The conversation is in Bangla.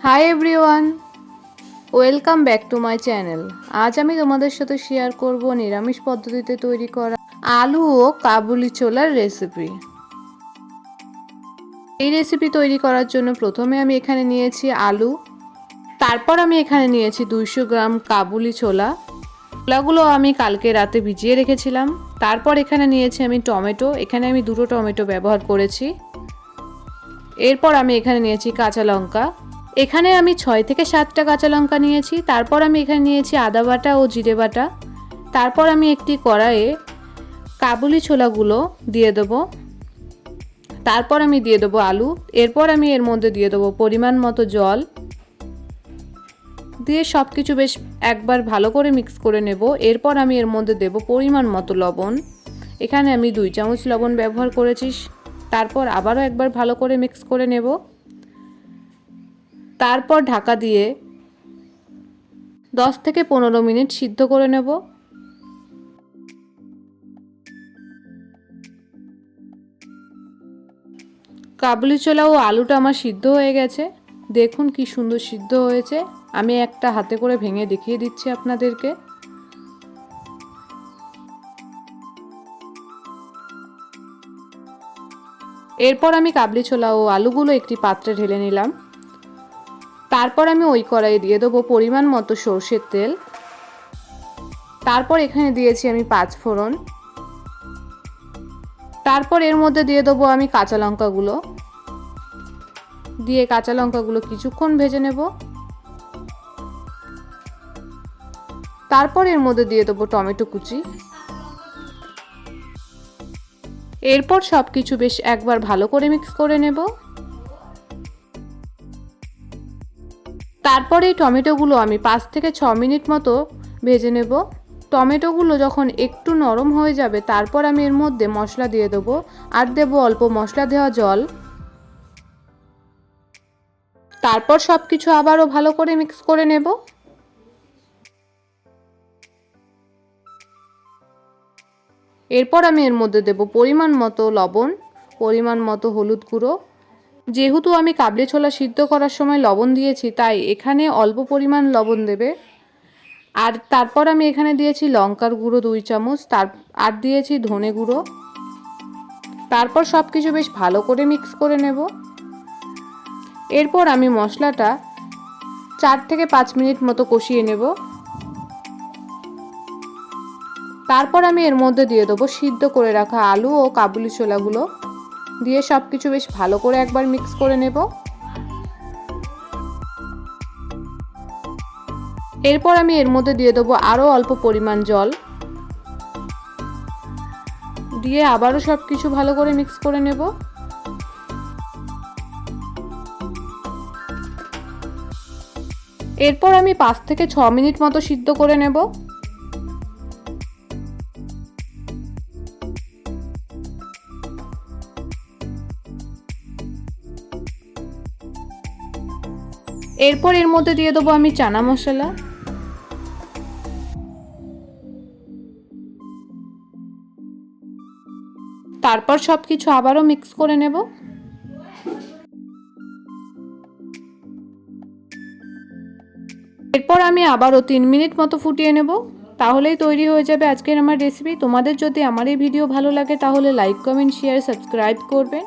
Hi everyone, welcome back to my channel. আজ আমি তোমাদের সাথে শেয়ার করব নিরামিষ পদ্ধতিতে তৈরি করা আলু ও কাবুলি ছোলার রেসিপি। এই রেসিপি তৈরি করার জন্য প্রথমে আমি এখানে নিয়েছি আলু, তারপর আমি এখানে নিয়েছি 200 গ্রাম কাবুলি ছোলা। ছোলাগুলো আমি কালকে রাতে ভিজিয়ে রেখেছিলাম। তারপর এখানে নিয়েছি আমি টমেটো, এখানে আমি 2টো টমেটো ব্যবহার করেছি। এরপর আমি এখানে নিয়েছি কাঁচা লঙ্কা, এখানে আমি 6 থেকে 7টা কাঁচা লঙ্কা নিয়েছি। তারপর আমি এখানে নিয়েছি আদা বাটা ও জিরে বাটা। তারপর আমি একটি কড়াইয়ে কাবুলি ছোলাগুলো দিয়ে দেবো। তারপর আমি দিয়ে দেবো আলু। এরপর আমি এর মধ্যে দিয়ে দেবো পরিমাণ মতো জল, দিয়ে সব কিছু বেশ একবার ভালো করে মিক্স করে নেব। এরপর আমি এর মধ্যে দেব পরিমাণ মতো লবণ, এখানে আমি 2 চামচ লবণ ব্যবহার করেছি। তারপর আবারও একবার ভালো করে মিক্স করে নেব। তারপর ঢাকা দিয়ে 10 থেকে 15 মিনিট সিদ্ধ করে নেব। কাবুলি ছোলা ও আলুটা আমার সিদ্ধ হয়ে গেছে, দেখুন কি সুন্দর সিদ্ধ হয়েছে। আমি একটা হাতে করে ভেঙে দেখিয়ে দিচ্ছি আপনাদেরকে। এরপর আমি কাবুলি ছোলা ও আলুগুলো একটি পাত্রে ঢেলে নিলাম। তারপর আমি ওই কড়াইয়ে দিয়ে দেবো পরিমাণ মতো সরষের তেল। তারপর এখানে দিয়েছি আমি 5 ফোড়ন। তারপর এর মধ্যে দিয়ে দেবো আমি কাঁচা লঙ্কাগুলো, দিয়ে কাঁচা লঙ্কাগুলো কিছুক্ষণ ভেজে নেব। তারপর এর মধ্যে দিয়ে দেবো টমেটো কুচি। এরপর সব কিছু বেশ একবার ভালো করে মিক্স করে নেব। তারপর এই টমেটোগুলো আমি 5 থেকে 6 মিনিট মতো ভেজে নেব। টমেটোগুলো যখন একটু নরম হয়ে যাবে তারপর আমি এর মধ্যে মশলা দিয়ে দেবো, আর দেবো অল্প মশলা দেওয়া জল। তারপর সব কিছু আবারও ভালো করে মিক্স করে নেব। এরপর আমি এর মধ্যে দেব পরিমাণ মতো লবণ, পরিমাণ মতো হলুদ গুঁড়ো। যেহেতু আমি কাবলি ছোলা সিদ্ধ করার সময় লবণ দিয়েছি, তাই এখানে অল্প পরিমাণ লবণ দেবে। আর তারপর আমি এখানে দিয়েছি লঙ্কার গুঁড়ো 2 চামচ, আর দিয়েছি ধনে গুঁড়ো। তারপর সব কিছু বেশ ভালো করে মিক্স করে নেব। এরপর আমি মশলাটা 4 থেকে 5 মিনিট মতো কষিয়ে নেব। তারপর আমি এর মধ্যে দিয়ে দেবো সিদ্ধ করে রাখা আলু ও কাবুলি ছোলাগুলো, দিয়ে সব কিছু বেশ ভালো করে একবার মিক্স করে নেব। এরপর আমি এর মধ্যে দিয়ে দেবো আরও অল্প পরিমাণ জল, দিয়ে আবারও সব কিছু ভালো করে মিক্স করে নেব। এরপর আমি 5 থেকে 6 মিনিট মতো সিদ্ধ করে নেব। এরপর এর মধ্যে দিয়ে দেবো আমি চানা মশলা, তারপর সব কিছু আবারও মিক্স করে নেব। এরপর আমি আবারও 3 মিনিট মতো ফুটিয়ে নেব, তাহলেই তৈরি হয়ে যাবে আজকের আমার রেসিপি। তোমাদের যদি আমার এই ভিডিও ভালো লাগে তাহলে লাইক, কমেন্ট, শেয়ার, সাবস্ক্রাইব করবেন।